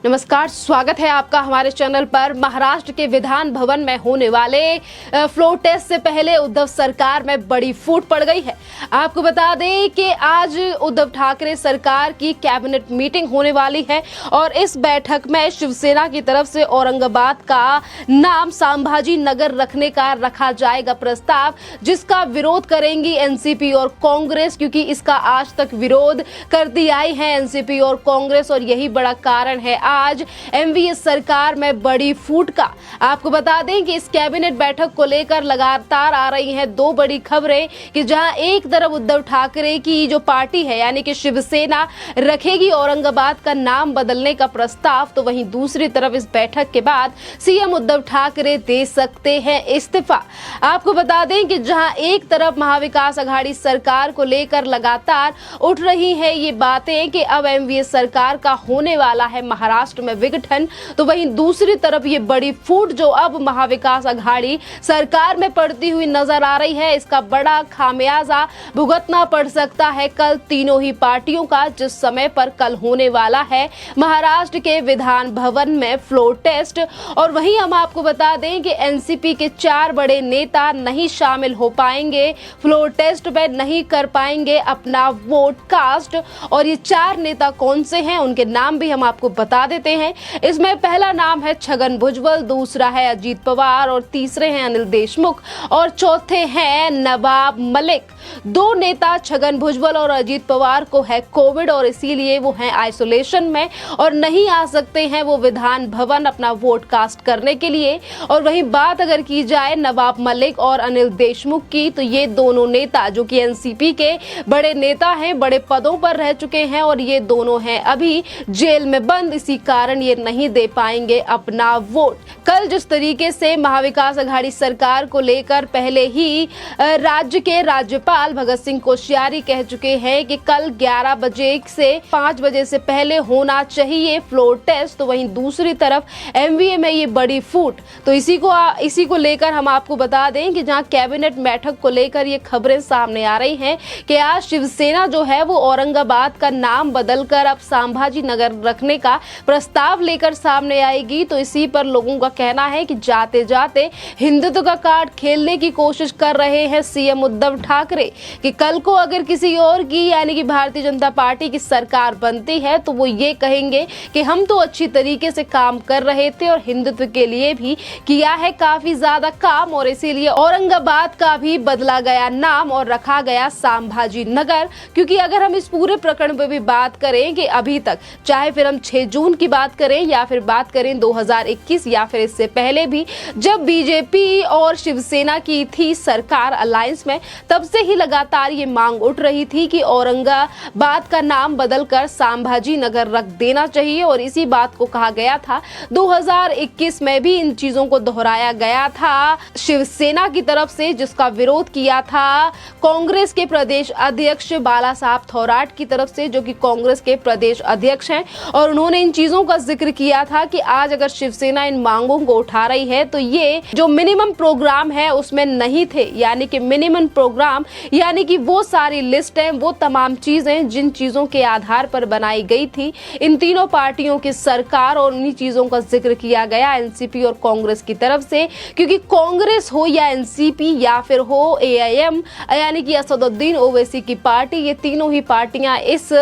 नमस्कार, स्वागत है आपका हमारे चैनल पर। महाराष्ट्र के विधान भवन में होने वाले फ्लोर टेस्ट से पहले उद्धव सरकार में बड़ी फूट पड़ गई है। आपको बता दें कि आज उद्धव ठाकरे सरकार की कैबिनेट मीटिंग होने वाली है और इस बैठक में शिवसेना की तरफ से औरंगाबाद का नाम संभाजी नगर रखने का रखा जाएगा प्रस्ताव, जिसका विरोध करेंगी एनसीपी और कांग्रेस, क्योंकि इसका आज तक विरोध करती आई है एनसीपी और कांग्रेस, और यही बड़ा कारण है आज एमवीए सरकार में बड़ी फूट का। आपको बता दें कि इस कैबिनेट बैठक को लेकर लगातार आ रही हैं दो बड़ी खबरें कि जहां एक तरफ उद्धव ठाकरे की जो पार्टी है यानी कि शिवसेना रखेगी औरंगाबाद का नाम बदलने का प्रस्ताव, तो वहीं दूसरी तरफ इस बैठक के बाद सीएम उद्धव ठाकरे दे सकते हैं इस्तीफा। आपको बता दें कि जहां एक तरफ महाविकास अघाड़ी सरकार को लेकर लगातार उठ रही है ये बातें कि अब एमवीए सरकार का होने वाला है महाराष्ट्र में विघटन, तो वहीं दूसरी तरफ ये बड़ी फूट जो अब महाविकास अघाड़ी सरकार में पड़ती हुई नजर आ रही है, इसका बड़ा खामियाजा भुगतना पड़ सकता है कल तीनों ही पार्टियों का, जिस समय पर कल होने वाला है महाराष्ट्र के विधान भवन में फ्लोर टेस्ट। और वहीं हम आपको बता दें कि एनसीपी के 4 बड़े नेता नहीं शामिल हो पाएंगे फ्लोर टेस्ट में, नहीं कर पाएंगे अपना वोट कास्ट। और ये 4 नेता कौन से हैं उनके नाम भी हम आपको बता देते हैं। इसमें पहला नाम है छगन भुजबल, दूसरा है अजीत पवार और तीसरे हैं अनिल देशमुख और चौथे हैं नवाब मलिक। 2 नेता छगन भुजबल और अजीत पवार को है कोविड और इसीलिए वो हैं आइसोलेशन में और नहीं आ सकते हैं वो विधान भवन अपना वोट कास्ट करने के लिए। और वहीं बात अगर की जाए नवाब मलिक और अनिल देशमुख की, तो ये दोनों नेता जो कि एनसीपी के बड़े नेता हैं, बड़े पदों पर रह चुके हैं और ये दोनों हैं अभी जेल में बंद, इसी कारण ये नहीं दे पाएंगे अपना वोट। कल जिस तरीके से महाविकास अघाड़ी सरकार को लेकर पहले ही राज्य के राज्यपाल भगत सिंह कोश्यारी कह चुके हैं कि कल 11 बजे से 5 बजे से पहले होना चाहिए फ्लोर टेस्ट, तो वहीं दूसरी तरफ एमवीए में ये बड़ी फूट। तो इसी को लेकर हम आपको बता दें कि जहां कैबिनेट बैठक को लेकर ये खबरें सामने आ रही हैं कि आज शिवसेना जो है वो औरंगाबाद का नाम बदलकर अब संभाजी नगर रखने का प्रस्ताव लेकर सामने आएगी। तो इसी पर लोगों का कहना है कि जाते जाते हिंदुत्व का कार्ड खेलने की कोशिश कर रहे हैं सीएम उद्धव ठाकरे कि कल को अगर किसी और की यानी कि भारतीय जनता पार्टी की सरकार बनती है तो वो ये कहेंगे कि हम तो अच्छी तरीके से काम कर रहे थे और हिंदुत्व के लिए भी किया है काफी ज्यादा काम, और इसीलिए औरंगाबाद का भी बदला गया नाम और रखा गया संभाजी नगर। क्योंकि अगर हम इस पूरे प्रकरण पर भी बात करें कि अभी तक चाहे फिर हम 6 जून की बात करें या फिर बात करें 2021 या फिर इससे पहले भी जब बीजेपी और शिवसेना की थी सरकार अलायंस में, तब से ही लगातार ये मांग उठ रही थी कि औरंगाबाद का नाम बदलकर संभाजी नगर रख देना चाहिए। और इसी बात को कहा गया था 2021 में भी इन चीजों को दोहराया गया था शिवसेना की तरफ से, जिसका विरोध किया था कांग्रेस के प्रदेश अध्यक्ष बाला साहब थोराट की तरफ से, जो कि कांग्रेस के प्रदेश अध्यक्ष हैं। और उन्होंने इन चीजों का जिक्र किया था कि आज अगर शिवसेना इन मांगों को उठा रही है तो ये जो मिनिमम प्रोग्राम है उसमें नहीं थे, यानी कि मिनिमम प्रोग्राम यानी कि वो सारी लिस्ट है, वो तमाम चीजें जिन चीजों के आधार पर बनाई गई थी इन तीनों पार्टियों की सरकार, और उन्हीं चीजों का जिक्र किया गया एनसीपी और कांग्रेस की तरफ से। क्योंकि कांग्रेस हो या एनसीपी या फिर हो एआईएम यानी कि असदुद्दीन ओवैसी की पार्टी, ये तीनों ही पार्टियां इस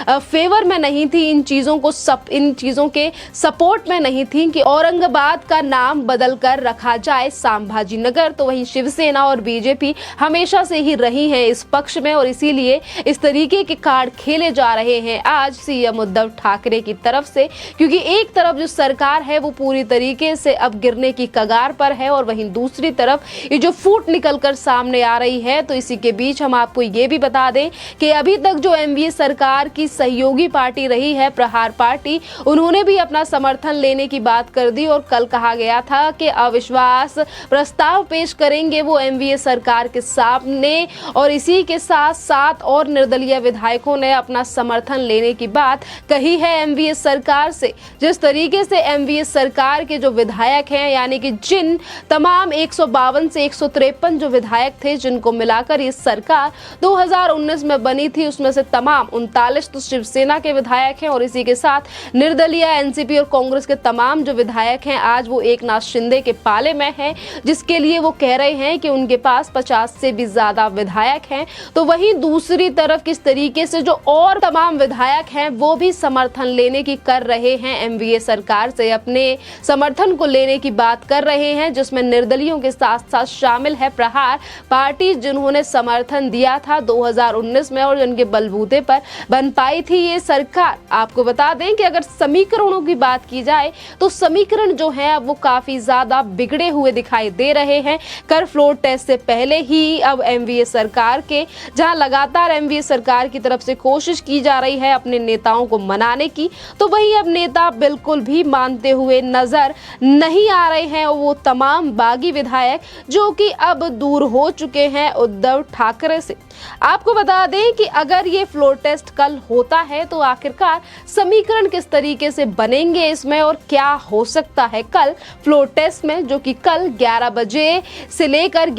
फेवर में नहीं थी, इन चीजों के सपोर्ट में नहीं थी कि औरंगाबाद का नाम बदलकर रखा जाए संभाजी नगर। तो वहीं शिवसेना और बीजेपी हमेशा से ही रही है इस पक्ष में और इसीलिए इस तरीके के कार्ड खेले जा रहे हैं आज सीएम उद्धव ठाकरे की तरफ से। क्योंकि एक तरफ जो सरकार है वो पूरी तरीके से अब गिरने की कगार पर है और वहीं दूसरी तरफ ये जो फूट निकलकर सामने आ रही है। तो इसी के बीच हम आपको ये भी बता दें कि अभी तक जो एमवीए सरकार की सहयोगी पार्टी रही है प्रहार पार्टी, उन्होंने भी अपना समर्थन लेने की बात कर दी और कल कहा गया था कि अविश्वास प्रस्ताव पेश करेंगे वो एमवीए सरकार के सामने। और इसी के साथ 7 और निर्दलीय विधायकों ने अपना समर्थन लेने की बात कही है एमवीए सरकार से। जिस तरीके से एमवीए सरकार के जो विधायक हैं यानी कि जिन तमाम 152 से 153 जो विधायक थे जिनको मिलाकर ये सरकार 2019 में बनी थी, उसमें से तमाम 39 तो शिवसेना के विधायक हैं और इसी के साथ निर्दलीय निर्दलीय, एनसीपी और कांग्रेस के तमाम जो विधायक हैं आज वो एकनाथ शिंदे के पाले में हैं, जिसके लिए वो कह रहे हैं कि उनके पास 50 से भी ज्यादा विधायक हैं। तो वहीं दूसरी तरफ किस तरीके से जो और तमाम विधायक हैं वो भी समर्थन लेने की कर रहे हैं, एमवीए सरकार से अपने समर्थन को लेने की बात कर रहे हैं, जिसमें निर्दलियों के साथ साथ शामिल है प्रहार पार्टी, जिन्होंने समर्थन दिया था 2019 में और जिनके बलबूते पर बन पाई थी ये सरकार। आपको बता दें कि अगर समीकरणों की बात की जाए तो समीकरण जो है अब वो काफी ज्यादा बिगड़े हुए दिखाई दे रहे हैं। कर फ्लोर टेस्ट से पहले ही अब एमवीए सरकार के, जहां लगातार एमवीए सरकार की तरफ से कोशिश की जा रही है अपने नेताओं को मनाने की, तो वहीं अब नेता बिल्कुल भी मानते हुए नजर नहीं आ रहे हैं। वो तमाम बागी विधायक जो कि अब दूर हो चुके हैं उद्धव ठाकरे से। आपको बता दें कि अगर ये फ्लोर टेस्ट कल होता है तो आखिरकार समीकरण किस तरीके से बनेंगे इसमें और क्या हो सकता है कल फ्लोर टेस्ट में, जो कि कल 11 बजे से लेकर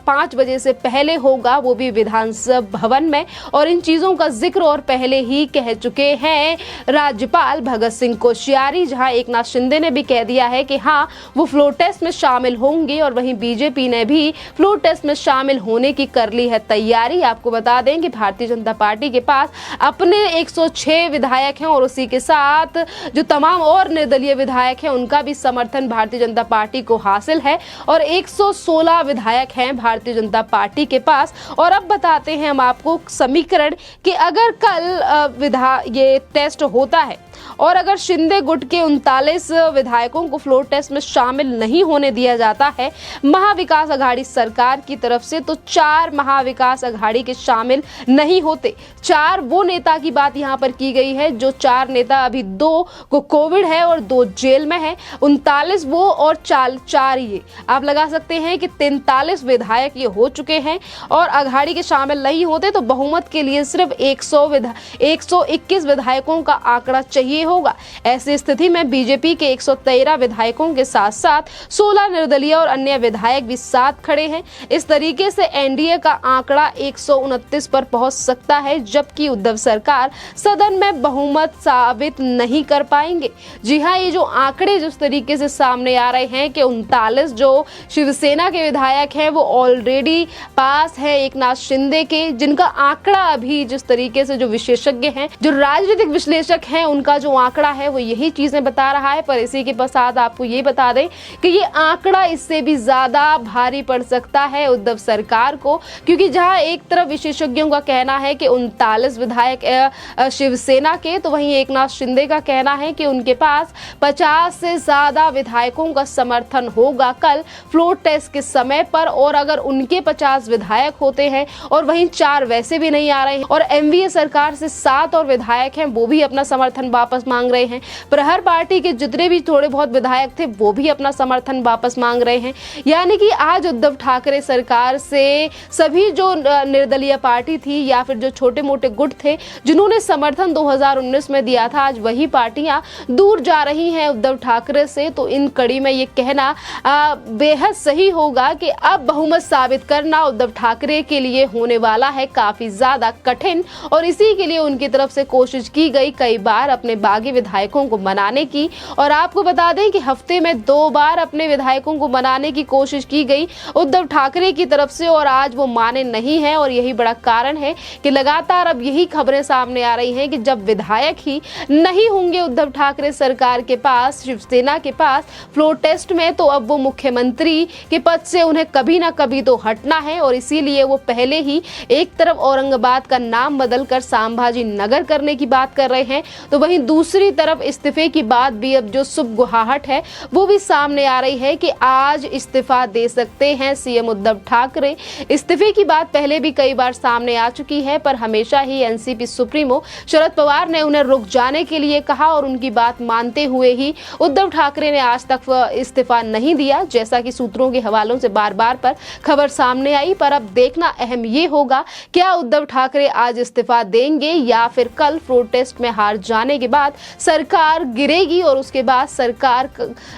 5 बजे से पहले होगा, वो भी विधानसभा भवन में। और इन चीजों का जिक्र और पहले ही कह चुके हैं राज्यपाल भगत सिंह कोश्यारी, जहां एकनाथ शिंदे ने भी कह दिया है कि हाँ वो फ्लोर टेस्ट में शामिल होंगे और वहीं बीजेपी ने भी फ्लोर टेस्ट में शामिल होने की कर ली है तैयारी। आपको बता दें कि भारतीय जनता पार्टी के पास अपने 106 विधायक हैं और उसी के साथ जो तमाम और निर्दलीय विधायक हैं उनका भी समर्थन भारतीय जनता पार्टी को हासिल है और 116 विधायक हैं भारतीय जनता पार्टी के पास। और अब बताते हैं हम आपको समीकरण कि अगर कल ये टेस्ट होता है और अगर शिंदे गुट के 39 विधायकों को फ्लोर टेस्ट में शामिल नहीं होने दिया जाता है महाविकास अघाड़ी सरकार की तरफ से, तो 4 महाविकास अघाड़ी के शामिल नहीं होते। 4 वो नेता की बात यहाँ पर की गई है, जो 4 नेता अभी 2 को कोविड है और 2 जेल में है, 39 वो और 4 ये आप लगा सकते हैं कि 43 विधायक ये हो चुके हैं और अघाड़ी के शामिल नहीं होते तो बहुमत के लिए सिर्फ 121 विधायकों का आंकड़ा चाहिए होगा। ऐसी स्थिति में बीजेपी के 113 विधायकों के साथ साथ 16 निर्दलीय और अन्य विधायक भी साथ खड़े हैं। इस तरीके से एनडीए का आंकड़ा 129 पर पहुंच सकता है, जबकि उद्धव सरकार सदन में बहुमत साबित नहीं कर पाएंगे। जी हां, ये जो आंकड़े जिस तरीके से सामने आ रहे हैं कि 39 जो शिवसेना के विधायक हैं वो ऑलरेडी पास है एकनाथ शिंदे के, जिनका आंकड़ा अभी जिस तरीके से जो विशेषज्ञ हैं, जो राजनीतिक विश्लेषक हैं, उनका जो आंकड़ा है वो यही चीजें बता रहा है। पर इसी के साथ आपको ये बता दें कि ये आंकड़ा इससे भी ज्यादा भारी पड़ सकता है उद्धव सरकार को, क्योंकि जहां एक तरफ विशेषज्ञों का कहना है कि 39 विधायक शिवसेना के, तो वहीं एकनाथ शिंदे का कहना है कि उनके पास 50 से ज्यादा विधायकों का समर्थन होगा कल फ्लोर टेस्ट के समय पर। और अगर उनके 50 विधायक होते हैं और वहीं 4 वैसे भी नहीं आ रहे हैं और एमवीए सरकार से 7 और विधायक हैं वो भी अपना समर्थन वापस मांग रहे हैं, प्रहार पार्टी के जितने भी थोड़े बहुत विधायक थे वो भी अपना समर्थन वापस मांग रहे हैं, यानी कि आज उद्धव ठाकरे सरकार से सभी जो निर्दलीय पार्टी थी या फिर जो छोटे मोटे गुट थे जिन्होंने समर्थन 2019 में दिया था, आज वही पार्टियां दूर जा रही हैं उद्धव ठाकरे से। तो इन कड़ी में ये कहना बेहद सही होगा कि अब बहुमत साबित करना उद्धव ठाकरे के लिए होने वाला है काफी ज्यादा कठिन, और इसी के लिए उनकी तरफ से कोशिश की गई कई बार अपने बागी विधायकों को मनाने की। और आपको बता दें कि हफ्ते में 2 बार अपने विधायकों को मनाने की कोशिश की गई उद्धव ठाकरे की तरफ से और आज वो माने नहीं है। और यही बड़ा कारण है कि लगातार अब यही खबरें सामने आ रही हैं कि जब विधायक ही नहीं होंगे उद्धव ठाकरे सरकार के पास, शिवसेना के पास फ्लोर टेस्ट में, तो अब वो मुख्यमंत्री के पद से उन्हें कभी ना कभी तो हटना है। और इसीलिए वो पहले ही एक तरफ औरंगाबाद का नाम बदलकर संभाजी नगर करने की बात कर रहे हैं, तो वहीं दूसरी तरफ इस्तीफे की बात भी अब जो सुगबुगाहट है वो भी सामने आ रही है कि आज इस्तीफा दे सकते हैं सीएम उद्धव ठाकरे। इस्तीफे की बात पहले भी कई बार सामने आ चुकी है, पर हमेशा ही एनसीपी सुप्रीमो शरद पवार ने उन्हें रुक जाने के लिए कहा और उनकी बात मानते हुए ही उद्धव ठाकरे ने आज तक इस्तीफा नहीं दिया, जैसा कि सूत्रों के हवालों से बार बार पर खबर सामने आई। पर अब देखना अहम ये होगा क्या उद्धव ठाकरे आज इस्तीफा देंगे या फिर कल फ्लोर टेस्ट में हार जाने के बाद बाद सरकार गिरेगी और उसके बाद सरकार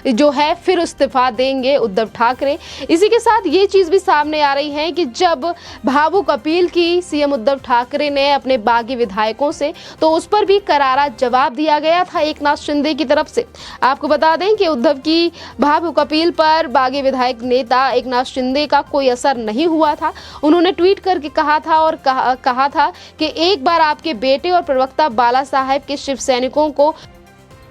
जो है फिर इस्तीफा देंगे उद्धव ठाकरे। इसी के साथ ये चीज भी सामने आ रही है कि जब भावुक अपील की सीएम उद्धव ठाकरे ने अपने बागी विधायकों से, तो उस पर भी करारा जवाब दिया गया था एकनाथ शिंदे की तरफ से। आपको बता दें कि उद्धव की भावुक अपील पर बागी विधायक नेता एकनाथ शिंदे का कोई असर नहीं हुआ था। उन्होंने ट्वीट करके कहा था कि एक बार आपके बेटे और प्रवक्ता बाला साहेब के शिव सैनिकों को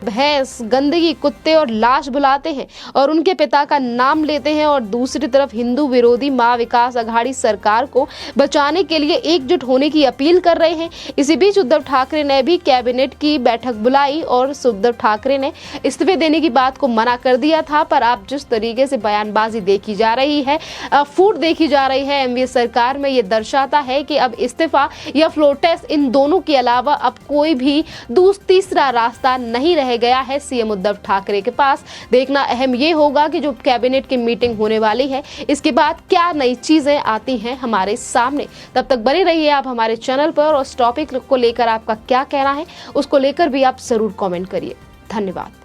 भैंस, गंदगी, कुत्ते और लाश बुलाते हैं और उनके पिता का नाम लेते हैं, और दूसरी तरफ हिंदू विरोधी मां विकास अघाड़ी सरकार को बचाने के लिए एकजुट होने की अपील कर रहे हैं। इसी बीच उद्धव ठाकरे ने भी कैबिनेट की बैठक बुलाई और उद्धव ठाकरे ने इस्तीफे देने की बात को मना कर दिया था। पर अब जिस तरीके से बयानबाजी देखी जा रही है, फूट देखी जा रही है एमवीए सरकार में, ये दर्शाता है कि अब इस्तीफा या फ्लोर टेस्ट, इन दोनों के अलावा अब कोई भी तीसरा रास्ता नहीं रह गया है सीएम उद्धव ठाकरे के पास। देखना अहम ये होगा कि जो कैबिनेट की मीटिंग होने वाली है, इसके बाद क्या नई चीजें आती हैं हमारे सामने। तब तक बने रहिए आप हमारे चैनल पर, और इस टॉपिक को लेकर आपका क्या कहना है उसको लेकर भी आप जरूर कमेंट करिए। धन्यवाद।